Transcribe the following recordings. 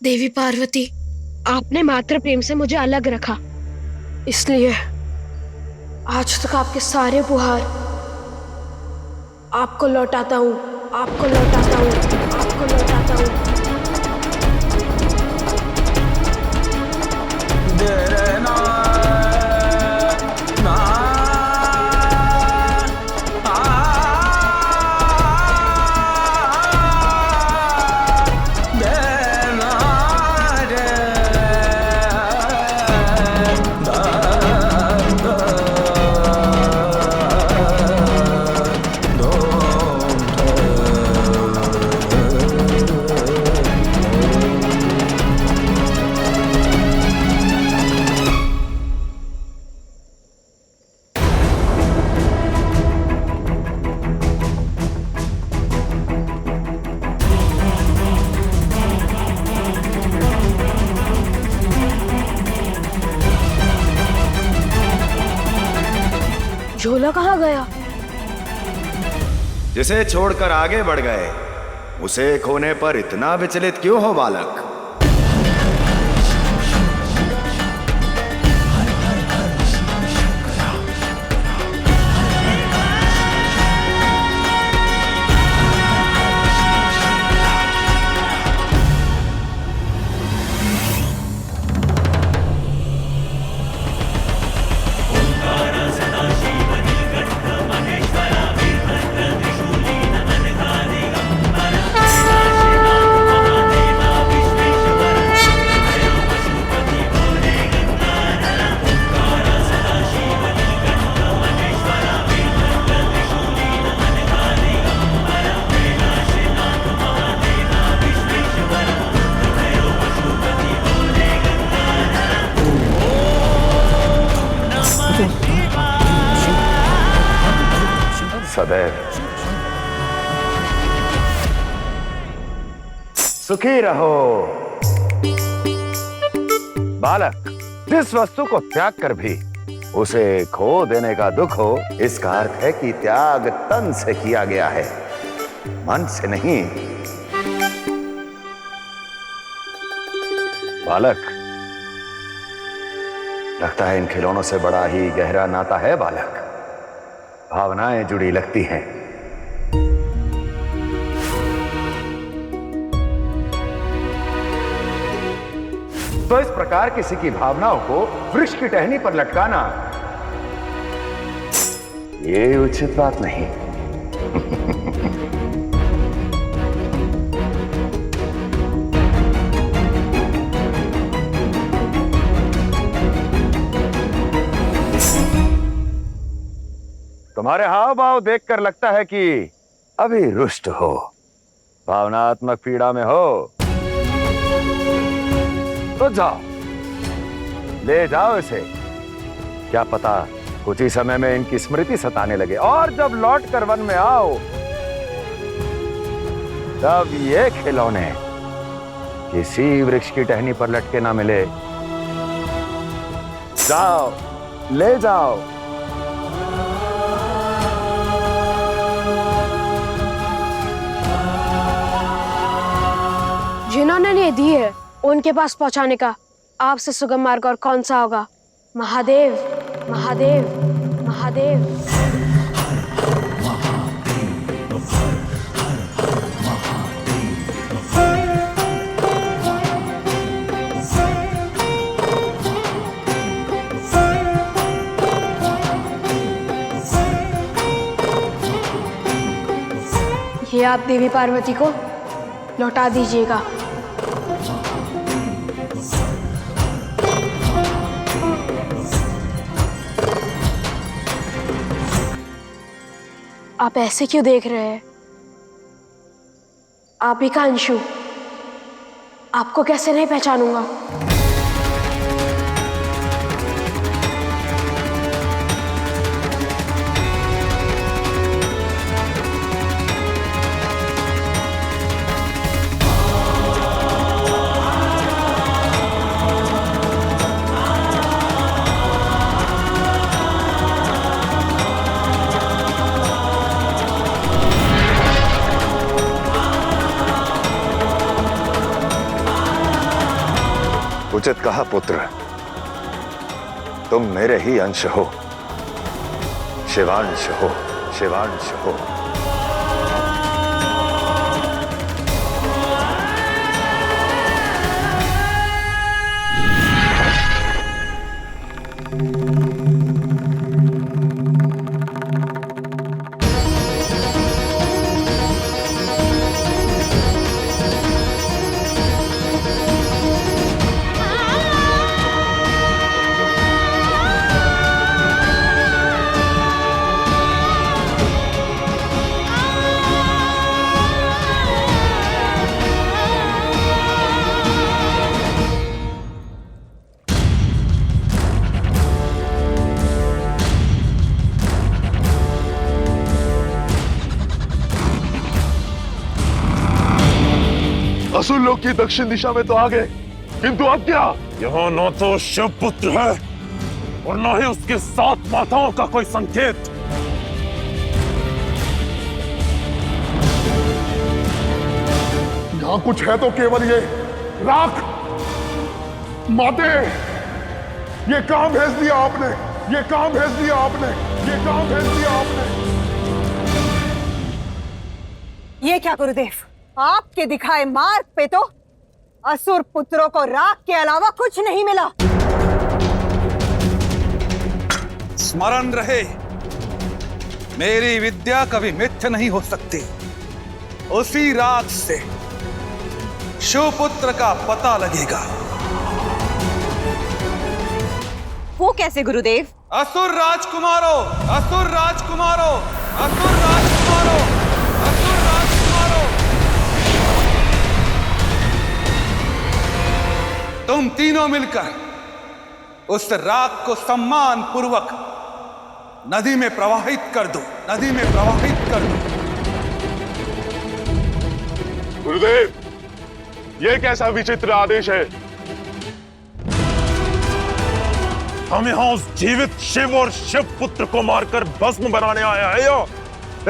देवी पार्वती, आपने मात्र प्रेम से मुझे अलग रखा, इसलिए आज तक आपके सारे उपहार आपको लौटाता हूँ, आपको लौटाता हूँ, आपको लौटाता हूँ। झोला कहाँ गया? जिसे छोड़कर आगे बढ़ गए, उसे खोने पर इतना विचलित क्यों हो बालक? सदैव सुखी रहो बालक। जिस वस्तु को त्याग कर भी उसे खो देने का दुख हो, इसका अर्थ है कि त्याग तन से किया गया है, मन से नहीं। बालक, लगता है इन खिलौनों से बड़ा ही गहरा नाता है बालक। भावनाएं जुड़ी लगती हैं। तो इस प्रकार किसी की भावनाओं को वृक्ष की टहनी पर लटकाना ये उचित बात नहीं। तुम्हारे हाव भाव देखकर लगता है कि अभी रुष्ट हो, भावनात्मक पीड़ा में हो। तो जाओ, ले जाओ इसे। क्या पता कुछ ही समय में इनकी स्मृति सताने लगे, और जब लौट कर वन में आओ तब ये खिलौने किसी वृक्ष की टहनी पर लटके ना मिले। जाओ, ले जाओ। जिन्होंने ये दी है उनके पास पहुंचाने का आपसे सुगम मार्ग और कौन सा होगा? महादेव, महादेव, महादेव। ये आप देवी पार्वती को लौटा दीजिएगा। आप ऐसे क्यों देख रहे हैं? आप ही का अंशु, आपको कैसे नहीं पहचानूंगा? उचित कहा पुत्र, तुम मेरे ही अंश हो, शिवांश हो, शिवांश हो। असुर लोग की दक्षिण दिशा में तो आ गए, किंतु अब क्या? यहाँ न तो शिव पुत्र है और न ही उसके 7 माताओं का कोई संकेत। यहाँ कुछ है तो केवल ये राख। माते, ये काम भेज दिया आपने, ये काम भेज दिया आपने, ये काम भेज दिया आपने। ये क्या गुरुदेव, आपके दिखाए मार्ग पे तो असुर पुत्रों को राख के अलावा कुछ नहीं मिला। स्मरण रहे, मेरी विद्या कभी मिथ्या नहीं हो सकती। उसी राख से शिवपुत्र का पता लगेगा। वो कैसे गुरुदेव? असुर राजकुमारों, असुर राजकुमारों, असुर राजकुमारों, असुर राजकुमारों, तुम तीनों मिलकर उस राख को सम्मान पूर्वक नदी में प्रवाहित कर दो, नदी में प्रवाहित कर दो। गुरुदेव, ये कैसा विचित्र आदेश है? हम यहाँ उस जीवित शिव और शिव पुत्र को मारकर भस्म बनाने आया है या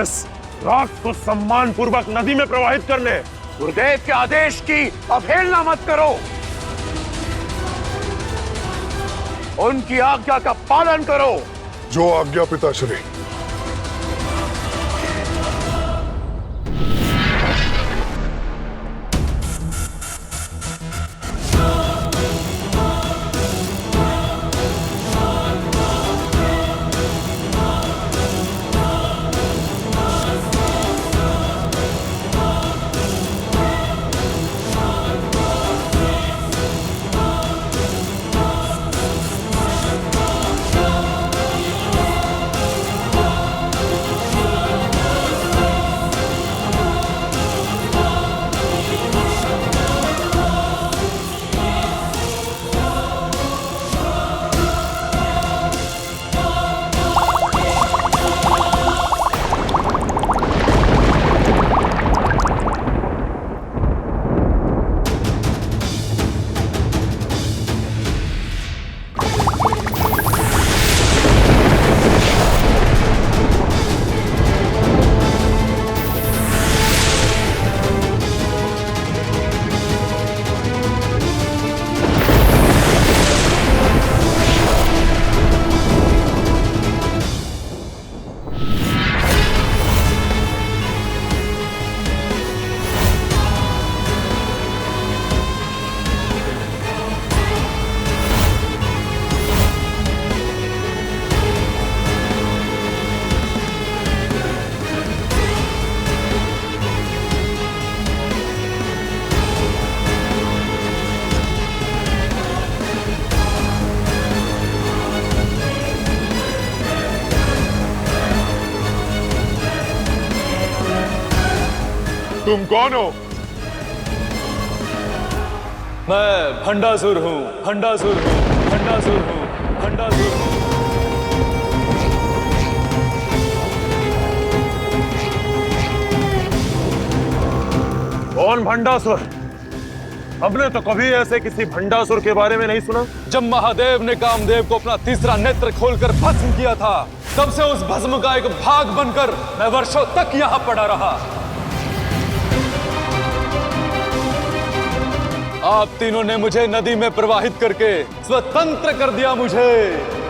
इस राख को सम्मान पूर्वक नदी में प्रवाहित करने? गुरुदेव के आदेश की अवहेलना मत करो, उनकी आज्ञा का पालन करो। जो आज्ञा पिताश्री। तुम कौन हो? मैं भंडासुर हूँ, भंडासुर हूँ, भंडासुर हूँ, भंडासुर हूँ। कौन भंडासुर? हमने तो कभी ऐसे किसी भंडासुर के बारे में नहीं सुना। जब महादेव ने कामदेव को अपना तीसरा नेत्र खोलकर भस्म किया था, तब से उस भस्म का एक भाग बनकर मैं वर्षों तक यहाँ पड़ा रहा। आप तीनों ने मुझे नदी में प्रवाहित करके स्वतंत्र कर दिया मुझे।